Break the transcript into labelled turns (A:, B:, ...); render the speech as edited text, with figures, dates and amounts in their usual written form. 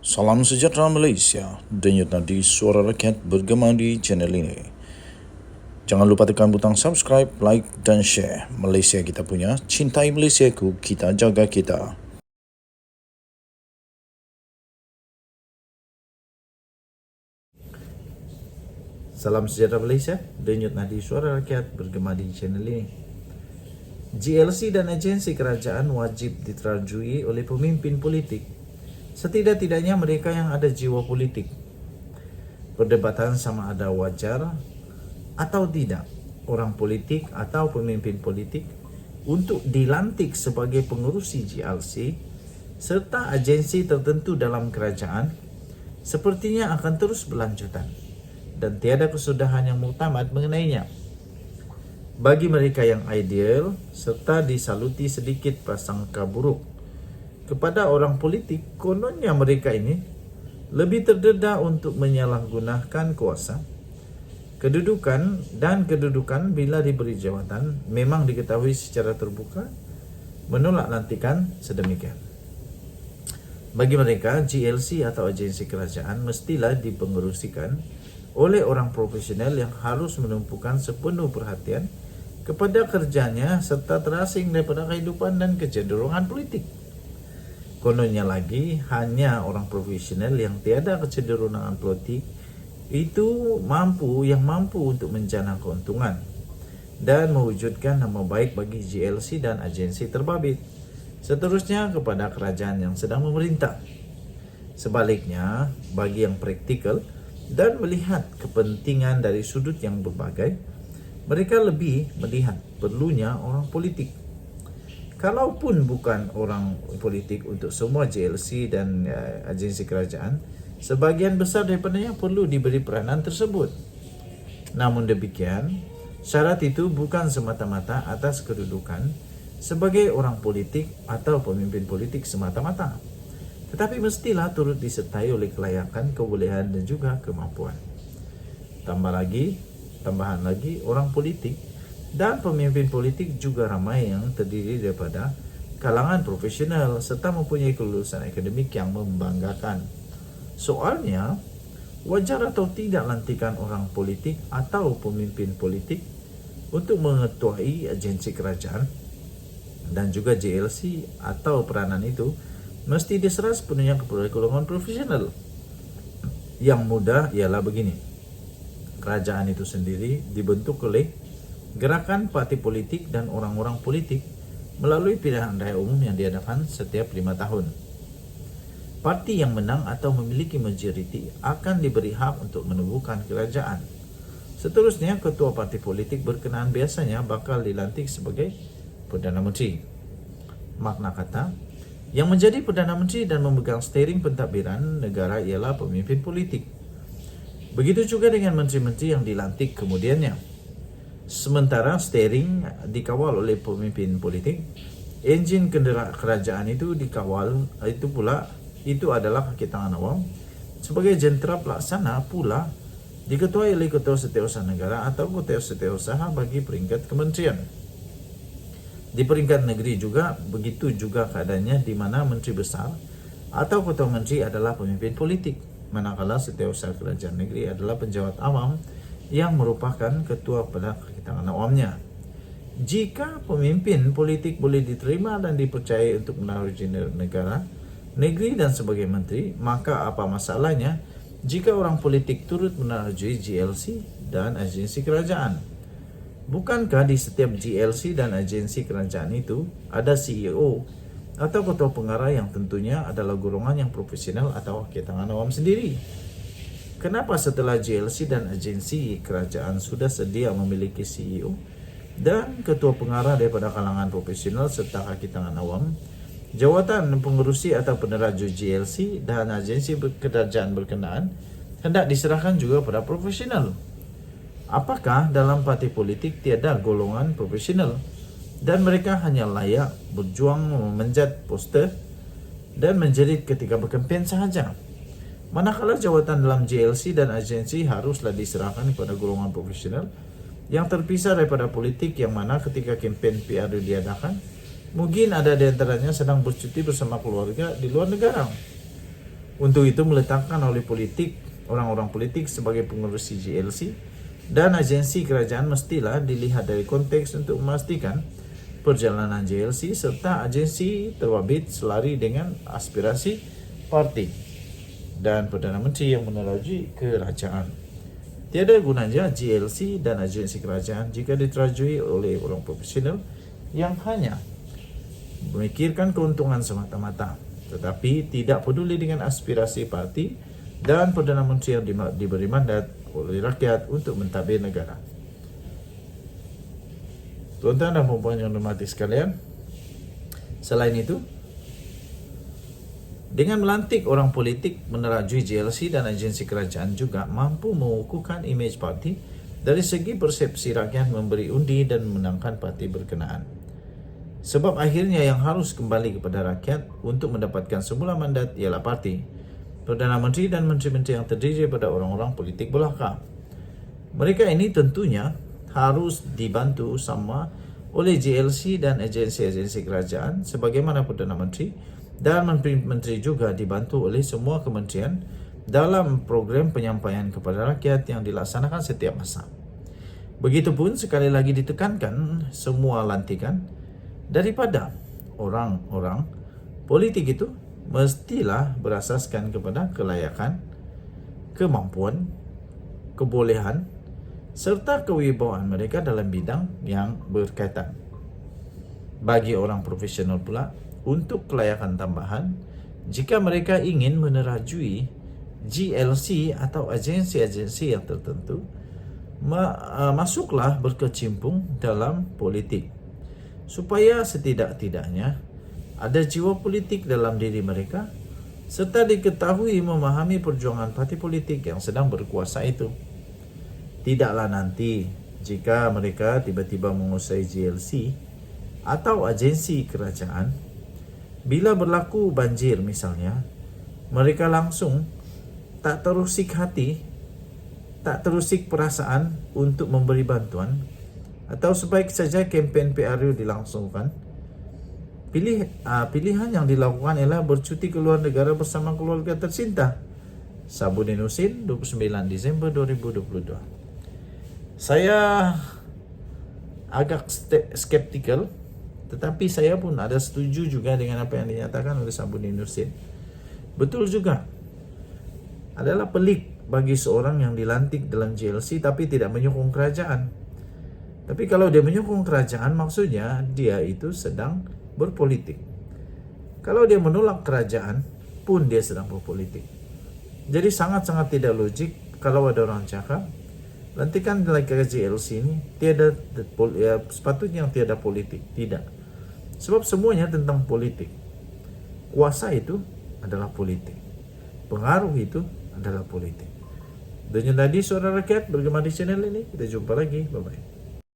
A: Salam sejahtera Malaysia, denyut nadi suara rakyat bergema di channel ini. Jangan lupa tekan butang subscribe, like dan share. Malaysia kita punya, cintai Malaysiaku, kita jaga kita.
B: Salam sejahtera Malaysia, denyut nadi suara rakyat bergema di channel ini. GLC dan agensi kerajaan wajib diterajui oleh pemimpin politik. Setidak-tidaknya mereka yang ada jiwa politik. Perdebatan sama ada wajar atau tidak orang politik atau pemimpin politik untuk dilantik sebagai pengurusi GLC serta agensi tertentu dalam kerajaan sepertinya akan terus berlanjutan dan tiada kesudahan yang muktamad mengenainya. Bagi mereka yang ideal serta disaluti sedikit prasangka buruk kepada orang politik, kononnya mereka ini lebih terdedah untuk menyalahgunakan kuasa, kedudukan bila diberi jawatan memang diketahui secara terbuka menolak lantikan sedemikian. Bagi mereka, GLC atau agensi kerajaan mestilah dipengerusikan oleh orang profesional yang harus menumpukan sepenuh perhatian kepada kerjanya serta terasing daripada kehidupan dan kecenderungan politik. Kononnya lagi, hanya orang profesional yang tiada kecenderungan politik itu mampu untuk menjana keuntungan dan mewujudkan nama baik bagi GLC dan agensi terbabit. Seterusnya kepada kerajaan yang sedang memerintah. Sebaliknya, bagi yang praktikal dan melihat kepentingan dari sudut yang berbagai, mereka lebih melihat perlunya orang politik. Kalaupun bukan orang politik untuk semua GLC dan agensi kerajaan, sebahagian besar daripadanya perlu diberi peranan tersebut. Namun demikian, syarat itu bukan semata-mata atas kedudukan sebagai orang politik atau pemimpin politik semata-mata, tetapi mestilah turut disertai oleh kelayakan, kebolehan dan juga kemampuan. Tambahan lagi, orang politik dan pemimpin politik juga ramai yang terdiri daripada kalangan profesional serta mempunyai kelulusan akademik yang membanggakan. Soalnya, wajar atau tidak lantikan orang politik atau pemimpin politik untuk mengetuai agensi kerajaan dan juga GLC atau peranan itu mesti diserah sepenuhnya kepada golongan profesional. Yang mudah ialah begini. Kerajaan itu sendiri dibentuk oleh gerakan parti politik dan orang-orang politik melalui pilihan raya umum yang diadakan setiap 5 tahun. Parti yang menang atau memiliki majoriti akan diberi hak untuk menubuhkan kerajaan. Seterusnya, ketua parti politik berkenaan biasanya bakal dilantik sebagai Perdana Menteri. Makna kata, yang menjadi Perdana Menteri dan memegang steering pentadbiran negara ialah pemimpin politik. Begitu juga dengan menteri-menteri yang dilantik kemudiannya. Sementara steering dikawal oleh pemimpin politik, enjin kerajaan itu dikawal, itu adalah kaki tangan awam. Sebagai jentera pelaksana pula diketuai oleh ketua setiausaha negara atau ketua setiausaha bagi peringkat kementerian. Di peringkat negeri juga begitu juga keadaannya, di mana menteri besar atau ketua menteri adalah pemimpin politik, manakala setiausaha kerajaan negeri adalah penjawat awam yang merupakan ketua pada kaki tangan awamnya. Jika pemimpin politik boleh diterima dan dipercayai untuk menaruhi negara, negeri dan sebagai menteri, maka apa masalahnya jika orang politik turut menaruhi GLC dan agensi kerajaan? Bukankah di setiap GLC dan agensi kerajaan itu ada CEO atau ketua pengarah yang tentunya adalah golongan yang profesional atau kaki tangan awam sendiri? Kenapa setelah GLC dan agensi kerajaan sudah sedia memiliki CEO dan ketua pengarah daripada kalangan profesional serta kaki tangan awam, jawatan pengurusi atau peneraju GLC dan agensi kerajaan berkenaan hendak diserahkan juga pada profesional? Apakah dalam parti politik tiada golongan profesional dan mereka hanya layak berjuang memanjat poster dan menjerit ketika berkempen sahaja? Manakala jawatan dalam GLC dan agensi haruslah diserahkan kepada golongan profesional yang terpisah daripada politik, yang mana ketika kempen PR diadakan, mungkin ada di antaranya sedang bercuti bersama keluarga di luar negara. Untuk itu meletakkan oleh orang-orang politik sebagai pengurus GLC dan agensi kerajaan mestilah dilihat dari konteks untuk memastikan perjalanan GLC serta agensi terbabit selari dengan aspirasi parti dan Perdana Menteri yang menerajui kerajaan. Tiada gunanya GLC dan agensi kerajaan jika diterajui oleh orang profesional yang hanya memikirkan keuntungan semata-mata, tetapi tidak peduli dengan aspirasi parti dan Perdana Menteri yang diberi mandat oleh rakyat untuk mentadbir negara. Tuan-tuan dan puan-puan yang hormati sekalian, selain itu, dengan melantik orang politik menerajui GLC dan agensi kerajaan juga mampu mengukuhkan imej parti dari segi persepsi rakyat memberi undi dan memenangkan parti berkenaan. Sebab akhirnya yang harus kembali kepada rakyat untuk mendapatkan semula mandat ialah parti, Perdana Menteri dan menteri-menteri yang terdiri daripada orang-orang politik belaka. Mereka ini tentunya harus dibantu sama oleh GLC dan agensi-agensi kerajaan sebagaimana Perdana Menteri dan menteri-menteri juga dibantu oleh semua kementerian dalam program penyampaian kepada rakyat yang dilaksanakan setiap masa. Begitupun sekali lagi ditekankan semua lantikan daripada orang-orang politik itu mestilah berasaskan kepada kelayakan, kemampuan, kebolehan serta kewibawaan mereka dalam bidang yang berkaitan. Bagi orang profesional pula, untuk kelayakan tambahan, jika mereka ingin menerajui GLC atau agensi-agensi yang tertentu, masuklah berkecimpung dalam politik, supaya setidak-tidaknya ada jiwa politik dalam diri mereka, serta diketahui memahami perjuangan parti politik yang sedang berkuasa itu. Tidaklah nanti jika mereka tiba-tiba menguasai GLC atau agensi kerajaan, bila berlaku banjir misalnya, mereka langsung tak terusik hati, tak terusik perasaan untuk memberi bantuan, atau sebaik saja kempen PRU dilangsungkan, pilihan yang dilakukan ialah bercuti ke luar negara bersama keluarga tercinta. Sabudin Husin, 29 Disember 2022. Saya agak skeptikal, tetapi saya pun ada setuju juga dengan apa yang dinyatakan oleh Sabudin Husin. Betul juga, adalah pelik bagi seorang yang dilantik dalam GLC tapi tidak menyokong kerajaan. Tapi kalau dia menyokong kerajaan, maksudnya dia itu sedang berpolitik. Kalau dia menolak kerajaan pun dia sedang berpolitik. Jadi sangat-sangat tidak logik kalau ada orang cakap lantikan like GLC ini sepatutnya tiada politik. Tidak. Sebab semuanya tentang politik. Kuasa itu adalah politik. Pengaruh itu adalah politik. Dan tadi suara rakyat bergema di channel ini. Kita jumpa lagi. Bye-bye.